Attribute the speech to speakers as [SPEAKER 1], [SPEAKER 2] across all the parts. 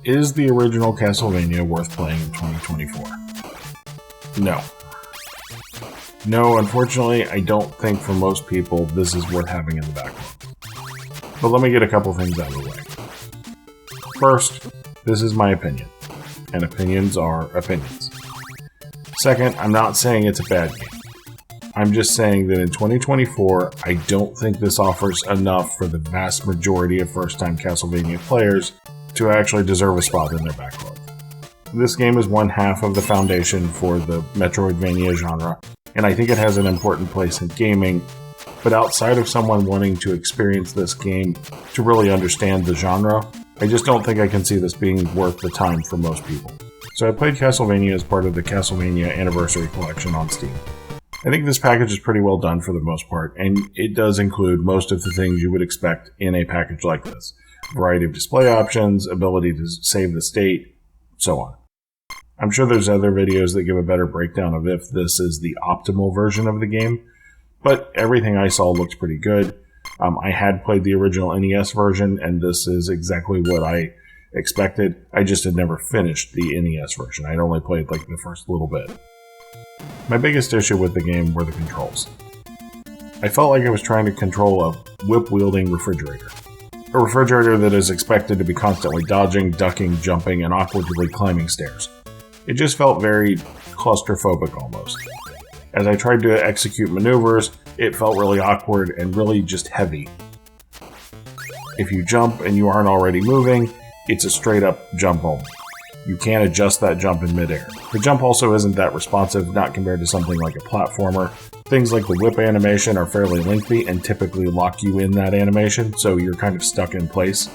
[SPEAKER 1] Is the original Castlevania worth playing in 2024? No. No, unfortunately, I don't think for most people this is worth having in the backlog. But let me get a couple things out of the way. First, this is my opinion, and opinions are opinions. Second, I'm not saying it's a bad game. I'm just saying that in 2024, I don't think this offers enough for the vast majority of first-time Castlevania players to actually deserve a spot in their backlog. This game is one half of the foundation for the Metroidvania genre, and I think it has an important place in gaming, but outside of someone wanting to experience this game to really understand the genre, I just don't think I can see this being worth the time for most people. So I played Castlevania as part of the Castlevania Anniversary Collection on Steam. I think this package is pretty well done for the most part, and it does include most of the things you would expect in a package like this. A variety of display options, ability to save the state, so on. I'm sure there's other videos that give a better breakdown of if this is the optimal version of the game, but everything I saw looked pretty good. I had played the original NES version, and this is exactly what I expected. I just had never finished the NES version. I'd only played like the first little bit. My biggest issue with the game were the controls. I felt like I was trying to control a whip-wielding refrigerator. A refrigerator that is expected to be constantly dodging, ducking, jumping, and awkwardly climbing stairs. It just felt very claustrophobic almost. As I tried to execute maneuvers, it felt really awkward and really just heavy. If you jump and you aren't already moving, it's a straight up jump only. You can't adjust that jump in midair. The jump also isn't that responsive, not compared to something like a platformer. Things like the whip animation are fairly lengthy and typically lock you in that animation, so you're kind of stuck in place.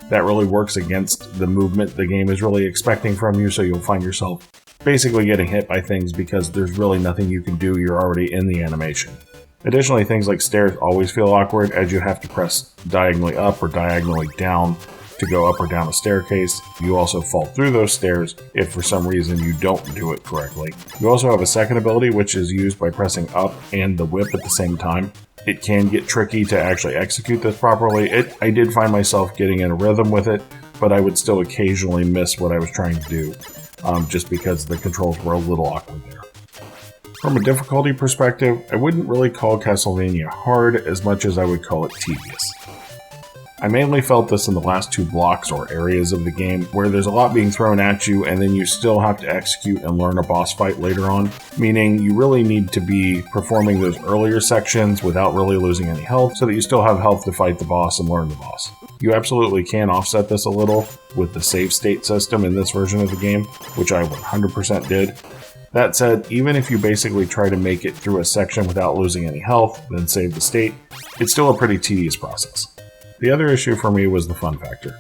[SPEAKER 1] That really works against the movement the game is really expecting from you, so you'll find yourself basically getting hit by things because there's really nothing you can do, you're already in the animation. Additionally, things like stairs always feel awkward as you have to press diagonally up or diagonally down to go up or down a staircase. You also fall through those stairs if for some reason you don't do it correctly. You also have a second ability which is used by pressing up and the whip at the same time. It can get tricky to actually execute this properly. I did find myself getting in a rhythm with it, but I would still occasionally miss what I was trying to do, just because the controls were a little awkward there. From a difficulty perspective, I wouldn't really call Castlevania hard as much as I would call it tedious. I mainly felt this in the last two blocks or areas of the game, where there's a lot being thrown at you and then you still have to execute and learn a boss fight later on, meaning you really need to be performing those earlier sections without really losing any health, so that you still have health to fight the boss and learn the boss. You absolutely can offset this a little with the save state system in this version of the game, which I 100% did. That said, even if you basically try to make it through a section without losing any health, then save the state, it's still a pretty tedious process. The other issue for me was the fun factor.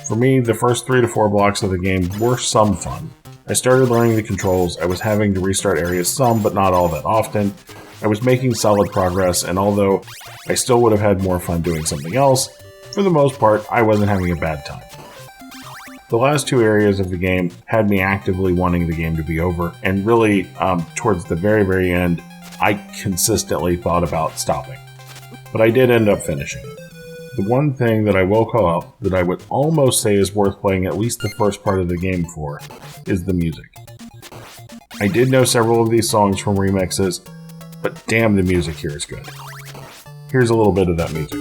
[SPEAKER 1] For me, the first 3 to 4 blocks of the game were some fun. I started learning the controls, I was having to restart areas some, but not all that often. I was making solid progress, and although I still would have had more fun doing something else, for the most part, I wasn't having a bad time. The last 2 areas of the game had me actively wanting the game to be over, and really, towards the very, very end, I consistently thought about stopping. But I did end up finishing it. The one thing that I will call out that I would almost say is worth playing at least the first part of the game for is the music. I did know several of these songs from remixes, but damn, the music here is good. Here's a little bit of that music.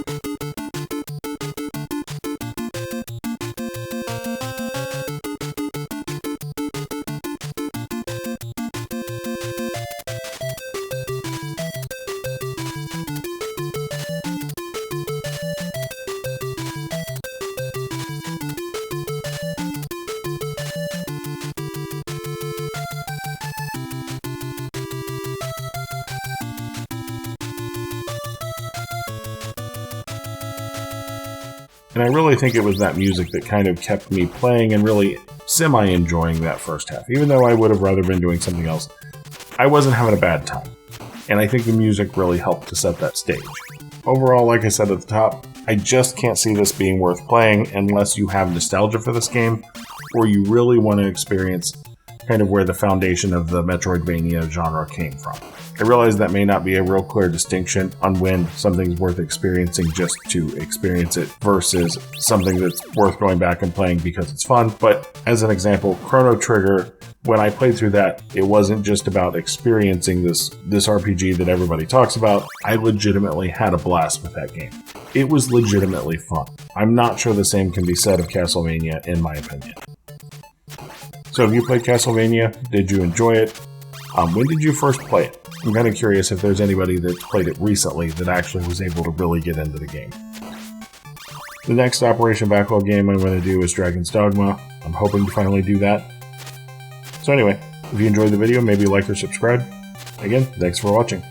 [SPEAKER 1] And I really think it was that music that kind of kept me playing and really semi-enjoying that first half. Even though I would have rather been doing something else, I wasn't having a bad time. And I think the music really helped to set that stage. Overall, like I said at the top, I just can't see this being worth playing unless you have nostalgia for this game, or you really want to experience kind of where the foundation of the Metroidvania genre came from. I realize that may not be a real clear distinction on when something's worth experiencing just to experience it versus something that's worth going back and playing because it's fun, but as an example, Chrono Trigger, when I played through that, it wasn't just about experiencing this RPG that everybody talks about. I legitimately had a blast with that game. It was legitimately fun. I'm not sure the same can be said of Castlevania, in my opinion. So have you played Castlevania? Did you enjoy it? When did you first play it? I'm kind of curious if there's anybody that played it recently that actually was able to really get into the game. The next Operation Backlog game I'm going to do is Dragon's Dogma. I'm hoping to finally do that. So anyway, if you enjoyed the video, maybe like or subscribe. Again, thanks for watching.